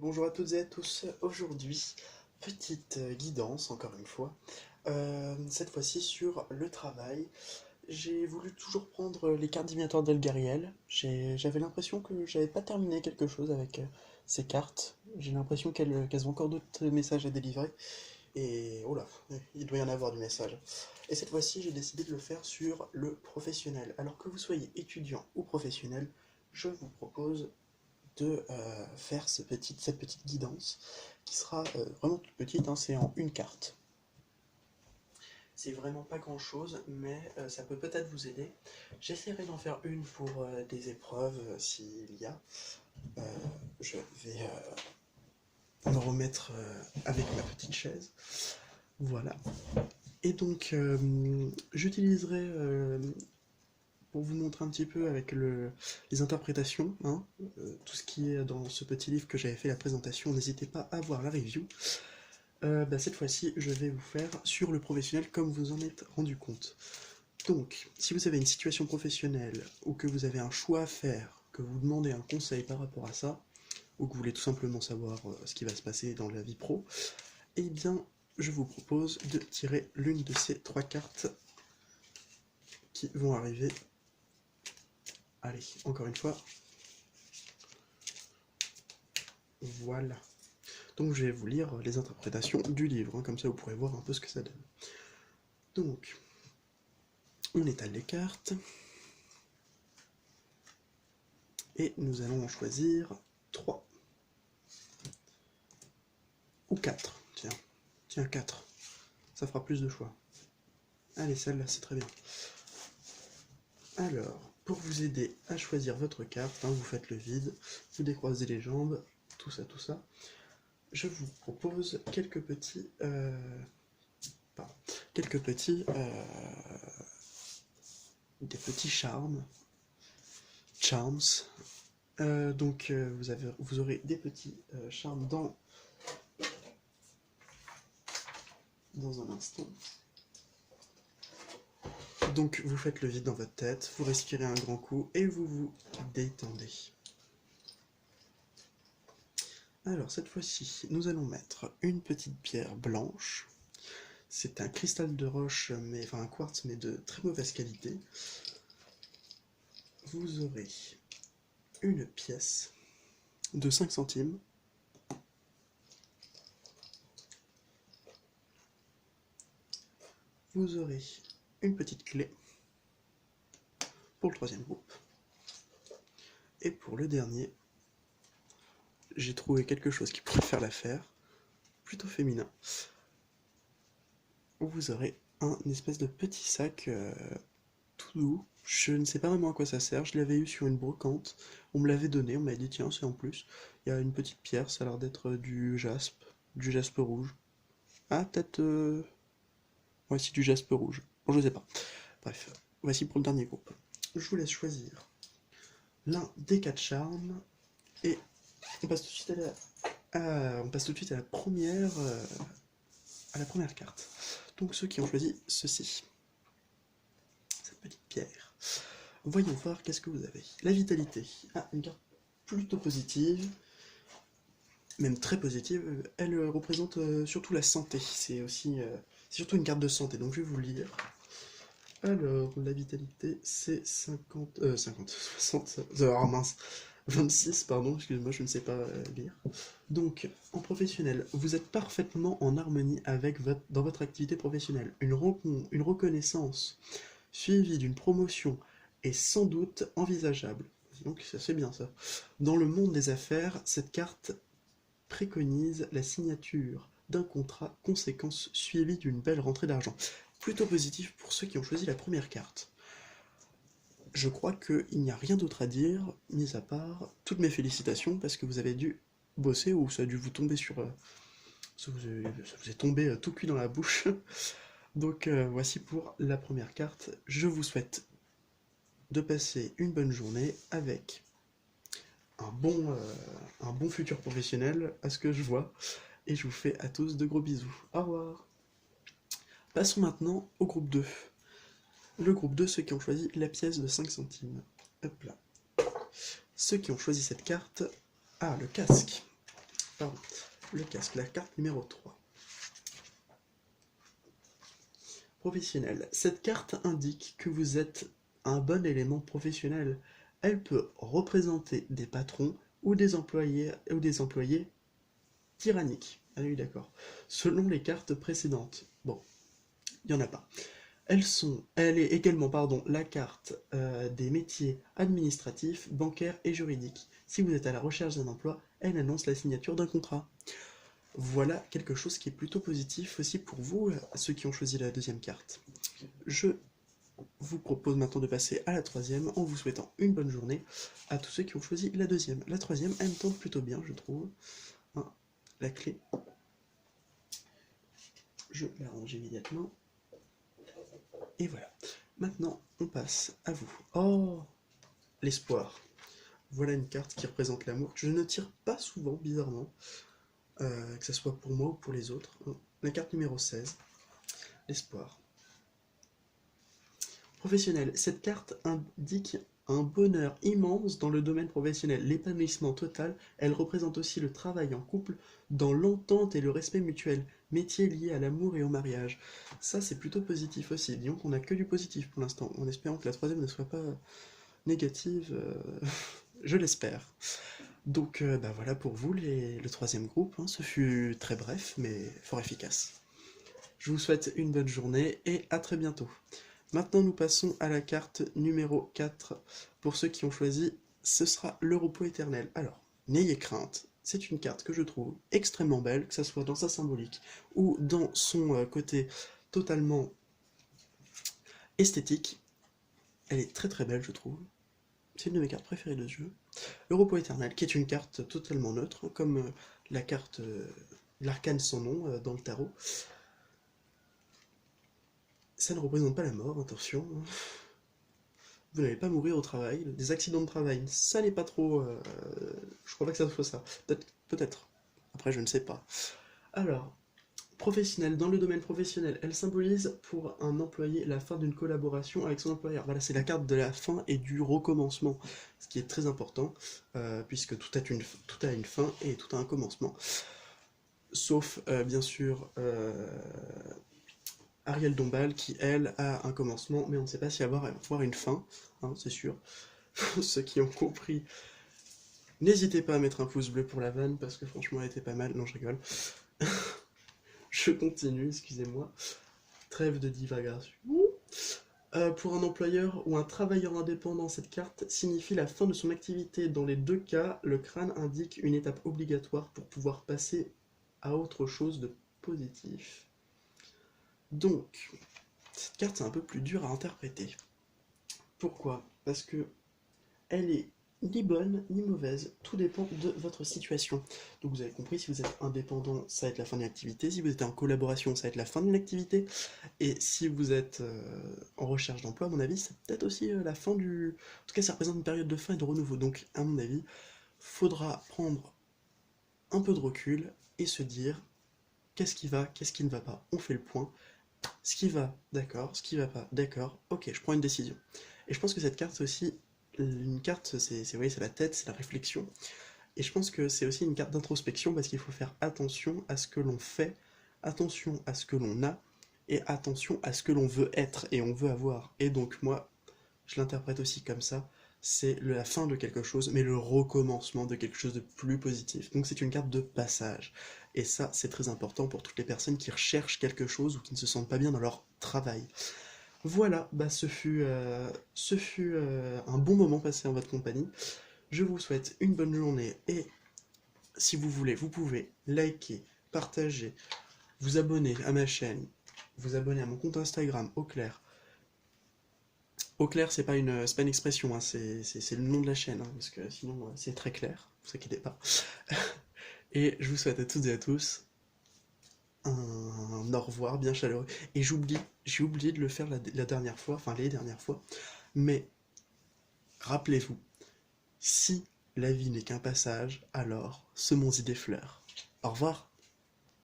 Bonjour à toutes et à tous. Aujourd'hui, petite guidance, encore une fois. Cette fois-ci sur le travail. J'ai voulu toujours prendre les cartes divinatoires d'Elgariel. J'avais l'impression que j'avais pas terminé quelque chose avec ces cartes. J'ai l'impression qu'elles ont encore d'autres messages à délivrer. Et oh là, il doit y en avoir du message. Et cette fois-ci, j'ai décidé de le faire sur le professionnel. Alors que vous soyez étudiant ou professionnel, je vous propose de faire cette petite guidance qui sera vraiment toute petite, hein, c'est en une carte. C'est vraiment pas grand chose, mais ça peut peut-être vous aider. J'essaierai d'en faire une pour des épreuves s'il y a. Euh, je vais me remettre avec ma petite chaise. Voilà. Et donc, j'utiliserai pour vous montrer un petit peu avec les interprétations, hein, tout ce qui est dans ce petit livre que j'avais fait la présentation, n'hésitez pas à voir la review. Cette fois-ci, je vais vous faire sur le professionnel comme vous en êtes rendu compte. Donc, si vous avez une situation professionnelle ou que vous avez un choix à faire, que vous demandez un conseil par rapport à ça, ou que vous voulez tout simplement savoir ce qui va se passer dans la vie pro, eh bien, je vous propose de tirer l'une de ces trois cartes qui vont arriver. Allez, encore une fois. Voilà. Donc je vais vous lire les interprétations du livre, hein, comme ça vous pourrez voir un peu ce que ça donne. Donc, on étale les cartes. Et nous allons en choisir 3. Ou 4. Tiens, 4. Ça fera plus de choix. Allez, celle-là, c'est très bien. Alors, pour vous aider à choisir votre carte, hein, vous faites le vide, vous décroisez les jambes, tout ça. Je vous propose quelques petits... des petits charms. Vous aurez des petits charmes dans un instant. Donc vous faites le vide dans votre tête, vous respirez un grand coup et vous vous détendez. Alors cette fois-ci, nous allons mettre une petite pierre blanche. C'est un cristal de roche, un quartz, mais de très mauvaise qualité. Vous aurez une pièce de 5 centimes. Vous aurez une petite clé pour le troisième groupe. Et pour le dernier, j'ai trouvé quelque chose qui pourrait faire l'affaire, plutôt féminin. Vous aurez un espèce de petit sac tout doux. Je ne sais pas vraiment à quoi ça sert, je l'avais eu sur une brocante, on me l'avait donné, on m'avait dit tiens c'est en plus. Il y a une petite pierre, ça a l'air d'être du jaspe rouge. Ah peut-être... Ouais c'est du jaspe rouge, bon je sais pas. Bref, voici pour le dernier groupe. Je vous laisse choisir l'un des 4 charmes, et on passe tout de suite à la première carte. Donc ceux qui ont choisi ceci, cette petite pierre. Voyons voir qu'est-ce que vous avez. La vitalité. Ah, une carte plutôt positive, même très positive. Elle représente surtout la santé. C'est surtout une carte de santé, donc je vais vous le lire. Alors, la vitalité, c'est 60, oh mince, 26, pardon, excusez-moi, je ne sais pas lire. Donc, en professionnel, vous êtes parfaitement en harmonie dans votre activité professionnelle. Une reconnaissance suivie d'une promotion est sans doute envisageable. Donc, ça c'est bien ça. Dans le monde des affaires, cette carte préconise la signature d'un contrat, conséquence suivie d'une belle rentrée d'argent. Plutôt positif pour ceux qui ont choisi la première carte. Je crois qu'il n'y a rien d'autre à dire, mis à part toutes mes félicitations, parce que vous avez dû bosser, ou ça a dû vous tomber ça vous est tombé tout cuit dans la bouche. Donc voici pour la première carte. Je vous souhaite de passer une bonne journée avec un bon futur professionnel, à ce que je vois, et je vous fais à tous de gros bisous. Au revoir. Passons maintenant au groupe 2. Le groupe 2, ceux qui ont choisi la pièce de 5 centimes. Hop là. Ceux qui ont choisi cette carte... Ah, le casque. le casque, la carte numéro 3. Professionnel. Cette carte indique que vous êtes un bon élément professionnel. Elle peut représenter des patrons ou des employés tyranniques. Ah oui, d'accord. Selon les cartes précédentes. Bon, il n'y en a pas. Elle est également la carte des métiers administratifs, bancaires et juridiques. Si vous êtes à la recherche d'un emploi, elle annonce la signature d'un contrat. Voilà quelque chose qui est plutôt positif aussi pour vous, ceux qui ont choisi la deuxième carte. Je vous propose maintenant de passer à la troisième en vous souhaitant une bonne journée à tous ceux qui ont choisi la deuxième. La troisième, elle me tente plutôt bien, je trouve. Hein, la clé. Je la range immédiatement. Et voilà. Maintenant, on passe à vous. Oh, l'espoir. Voilà une carte qui représente l'amour. Je ne tire pas souvent, bizarrement, que ce soit pour moi ou pour les autres. La carte numéro 16, l'espoir. Professionnel. Cette carte indique un bonheur immense dans le domaine professionnel, l'épanouissement total. Elle représente aussi le travail en couple dans l'entente et le respect mutuel, métier lié à l'amour et au mariage. Ça, c'est plutôt positif aussi. Disons qu'on n'a que du positif pour l'instant, en espérant que la troisième ne soit pas négative, je l'espère. Donc bah voilà pour vous le troisième groupe, hein. Ce fut très bref mais fort efficace. Je vous souhaite une bonne journée et à très bientôt. Maintenant nous passons à la carte numéro 4. Pour ceux qui ont choisi, ce sera le repos éternel. Alors, n'ayez crainte, c'est une carte que je trouve extrêmement belle, que ce soit dans sa symbolique ou dans son côté totalement esthétique. Elle est très très belle je trouve. C'est une de mes cartes préférées de ce jeu. Le repos éternel, qui est une carte totalement neutre, comme la carte l'arcane sans nom dans le tarot. Ça ne représente pas la mort, attention. Vous n'allez pas mourir au travail. Des accidents de travail, ça n'est pas trop... je crois pas que ça soit ça. Peut-être. Après, je ne sais pas. Alors, professionnel, dans le domaine professionnel, elle symbolise pour un employé la fin d'une collaboration avec son employeur. Voilà, c'est la carte de la fin et du recommencement, ce qui est très important, puisque tout a une fin et tout a un commencement. Sauf, bien sûr, Ariel Dombal, qui, elle, a un commencement, mais on ne sait pas si elle va avoir une fin, hein, c'est sûr. Ceux qui ont compris, n'hésitez pas à mettre un pouce bleu pour la vanne, parce que franchement, elle était pas mal. Non, je rigole. Je continue, excusez-moi. Trêve de divagation. Pour un employeur ou un travailleur indépendant, cette carte signifie la fin de son activité. Dans les deux cas, le crâne indique une étape obligatoire pour pouvoir passer à autre chose de positif. Donc, cette carte c'est un peu plus dur à interpréter. Pourquoi? Parce que elle est ni bonne ni mauvaise, tout dépend de votre situation. Donc vous avez compris, si vous êtes indépendant, ça va être la fin d'une activité, si vous êtes en collaboration, ça va être la fin d'une activité, et si vous êtes en recherche d'emploi, à mon avis, c'est peut-être aussi la fin du... En tout cas, ça représente une période de fin et de renouveau, donc à mon avis, faudra prendre un peu de recul et se dire qu'est-ce qui va, qu'est-ce qui ne va pas, on fait le point, ce qui va, d'accord, ce qui va pas, d'accord, ok, je prends une décision. Et je pense que cette carte, c'est aussi une carte, vous voyez, c'est la tête, c'est la réflexion. Et je pense que c'est aussi une carte d'introspection parce qu'il faut faire attention à ce que l'on fait, attention à ce que l'on a, et attention à ce que l'on veut être et on veut avoir. Et donc moi, je l'interprète aussi comme ça, c'est la fin de quelque chose, mais le recommencement de quelque chose de plus positif. Donc c'est une carte de passage. Et ça, c'est très important pour toutes les personnes qui recherchent quelque chose ou qui ne se sentent pas bien dans leur travail. Voilà, bah ce fut un bon moment passé en votre compagnie. Je vous souhaite une bonne journée et si vous voulez, vous pouvez liker, partager, vous abonner à ma chaîne, vous abonner à mon compte Instagram, Auclair. Auclair, c'est pas une expression, hein, c'est le nom de la chaîne, hein, parce que sinon c'est très clair, ne vous inquiétez pas. Et je vous souhaite à toutes et à tous un au revoir bien chaleureux. Et j'ai oublié de le faire la dernière fois, enfin les dernières fois, mais rappelez-vous, si la vie n'est qu'un passage, alors semons-y des fleurs. Au revoir.